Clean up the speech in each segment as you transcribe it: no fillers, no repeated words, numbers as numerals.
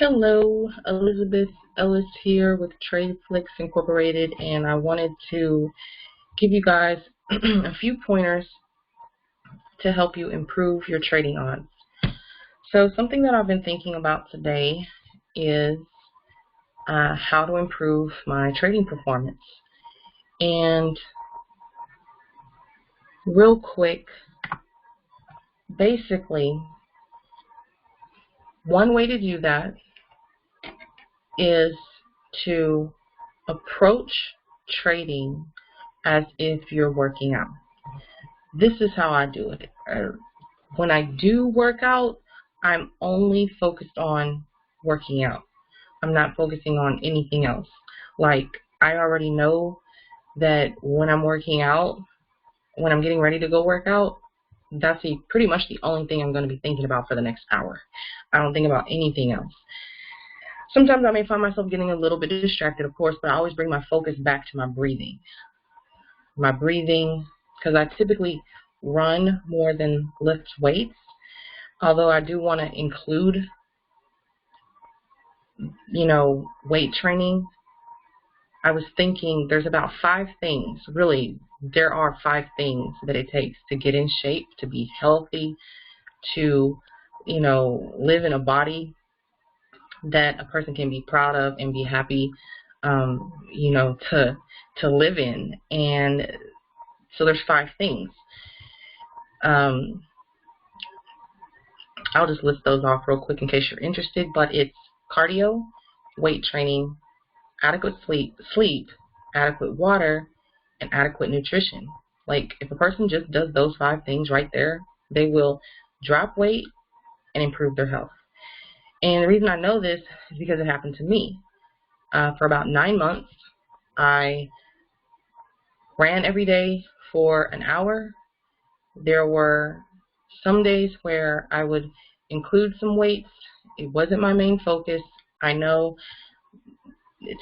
Hello, Elizabeth Ellis here with Tradeflix Incorporated, and I wanted to give you guys a few pointers to help you improve your trading odds. So something that I've been thinking about today is how to improve my trading performance. And real quick, basically, one way to do that is to approach trading as if you're working out. This is how I do it. When I do work out, I'm only focused on working out. I'm not focusing on anything else. Like, I already know that when I'm working out, when I'm getting ready to go work out, that's pretty much the only thing I'm going to be thinking about for the next hour. I don't think about anything else. Sometimes I may find myself getting a little bit distracted, of course, but I always bring my focus back to my breathing. My breathing, because I typically run more than lift weights, although I do want to include, weight training. I was thinking there's about 5 things, really, there are 5 things that it takes to get in shape, to be healthy, to, live in a body that a person can be proud of and be happy, to live in. And so there's 5 things. I'll just list those off real quick in case you're interested, but it's cardio, weight training, adequate sleep, adequate water, and adequate nutrition. Like, if a person just does those 5 things right there, they will drop weight and improve their health. And the reason I know this is because it happened to me. For about 9 months, I ran every day for an hour. There were some days where I would include some weights. It wasn't my main focus. I know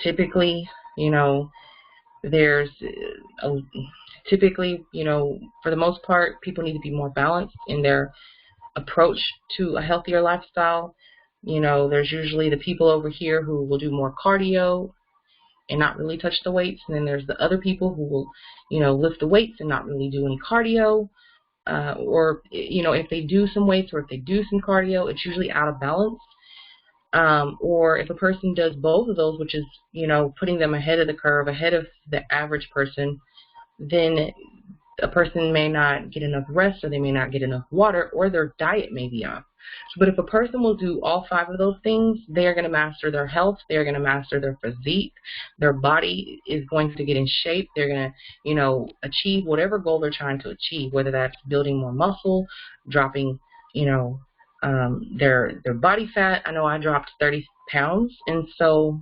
typically, there's typically, for the most part, people need to be more balanced in their approach to a healthier lifestyle. There's usually the people over here who will do more cardio and not really touch the weights, and then there's the other people who will, lift the weights and not really do any cardio. Or, if they do some weights or if they do some cardio, it's usually out of balance. Or if a person does both of those, which is, putting them ahead of the curve, ahead of the average person, then a person may not get enough rest, or they may not get enough water, or their diet may be off. But if a person will do all 5 of those things, they are going to master their health, they're going to master their physique, their body is going to get in shape, they're going to, achieve whatever goal they're trying to achieve, whether that's building more muscle, dropping, their body fat. I know I dropped 30 pounds, and so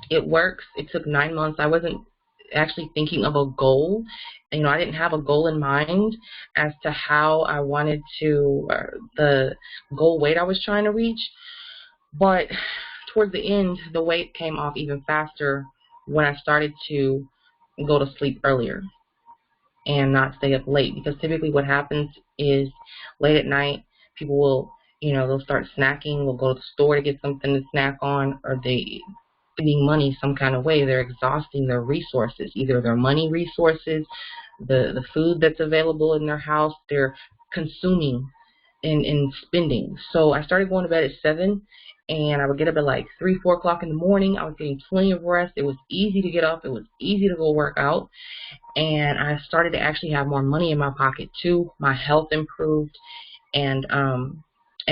it works. It took 9 months. I wasn't actually thinking of a goal. I didn't have a goal in mind as to how I wanted to, the goal weight I was trying to reach. But towards the end, the weight came off even faster when I started to go to sleep earlier and not stay up late. Because typically what happens is late at night, people will, they'll start snacking, will go to the store to get something to snack on, or they spending money some kind of way. They're exhausting their resources, either their money resources, the food that's available in their house. They're consuming and spending. So I started going to bed at 7, and I would get up at like 3, 4 o'clock in the morning. I was getting plenty of rest. It was easy to get up. It was easy to go work out. And I started to actually have more money in my pocket too. My health improved, and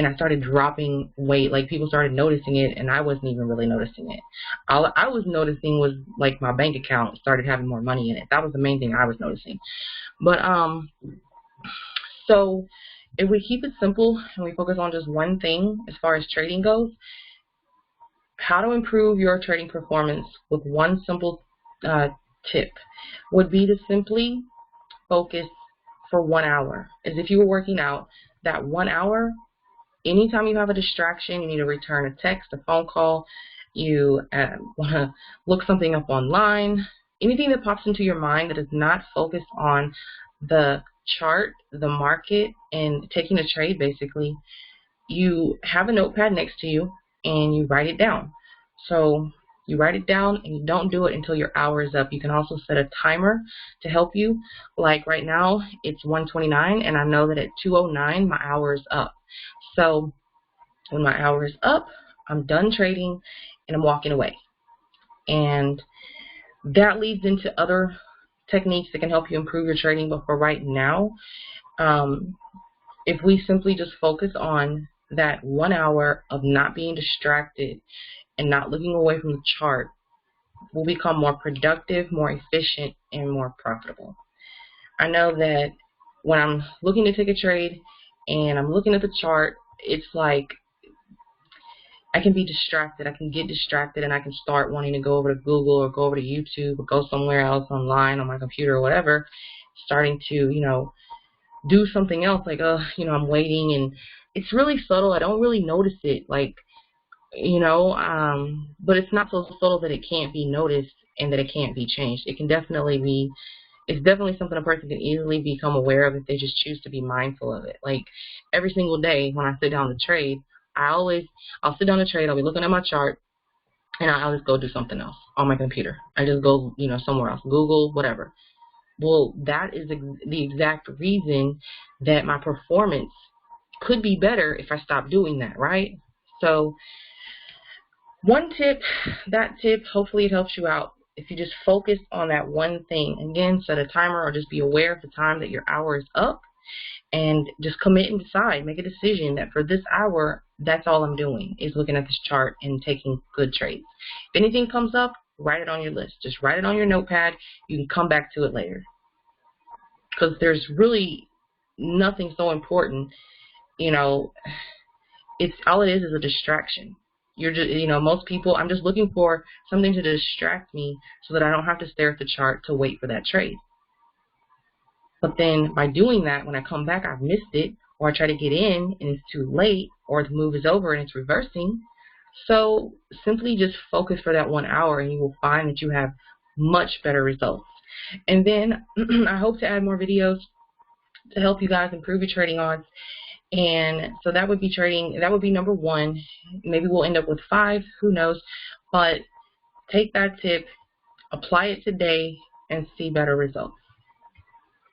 I started dropping weight. Like, people started noticing it, and I wasn't even really noticing it. All I was noticing was, like, my bank account started having more money in it. That was the main thing I was noticing. But so if we keep it simple and we focus on just one thing as far as trading goes, how to improve your trading performance with one simple tip would be to simply focus for 1 hour. As if you were working out, that 1 hour, anytime you have a distraction, you need to return a text, a phone call, you want to look something up online, anything that pops into your mind that is not focused on the chart, the market, and taking a trade, basically, you have a notepad next to you, and you write it down. So you write it down and you don't do it until your hour is up. You can also set a timer to help you. Like right now, it's 1:29, and I know that at 2:09 my hour is up. So when my hour is up, I'm done trading and I'm walking away. And that leads into other techniques that can help you improve your trading. But for right now, if we simply just focus on that 1 hour of not being distracted and not looking away from the chart, we'll become more productive, more efficient, and more profitable. I know that when I'm looking to take a trade and I'm looking at the chart, it's like I can be distracted. I can get distracted and I can start wanting to go over to Google or go over to YouTube or go somewhere else online on my computer or whatever, starting to, do something else like, I'm waiting, and it's really subtle. I don't really notice it, like, but it's not so subtle that it can't be noticed and that it can't be changed. It can definitely be, it's definitely something a person can easily become aware of if they just choose to be mindful of it. Like every single day when I sit down to trade, I'll sit down to trade, I'll be looking at my chart, and I'll just go do something else on my computer. I just go, somewhere else, Google, whatever. Well, that is the exact reason that my performance could be better if I stop doing that, right? So one tip, hopefully it helps you out. If you just focus on that one thing, again, set a timer or just be aware of the time that your hour is up, and just commit and decide, make a decision that for this hour, that's all I'm doing is looking at this chart and taking good trades. If anything comes up, write it on your list. Just write it on your notepad. You can come back to it later. Because there's really nothing so important, it's all it is a distraction. You're just, most people, I'm just looking for something to distract me so that I don't have to stare at the chart to wait for that trade. But then by doing that, when I come back, I've missed it, or I try to get in and it's too late, or the move is over and it's reversing. So simply just focus for that 1 hour and you will find that you have much better results. And then I hope to add more videos to help you guys improve your trading odds. And so that would be trading, that would be number 1. Maybe we'll end up with 5, who knows. But take that tip, apply it today, and see better results.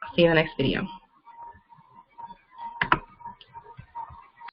I'll see you in the next video.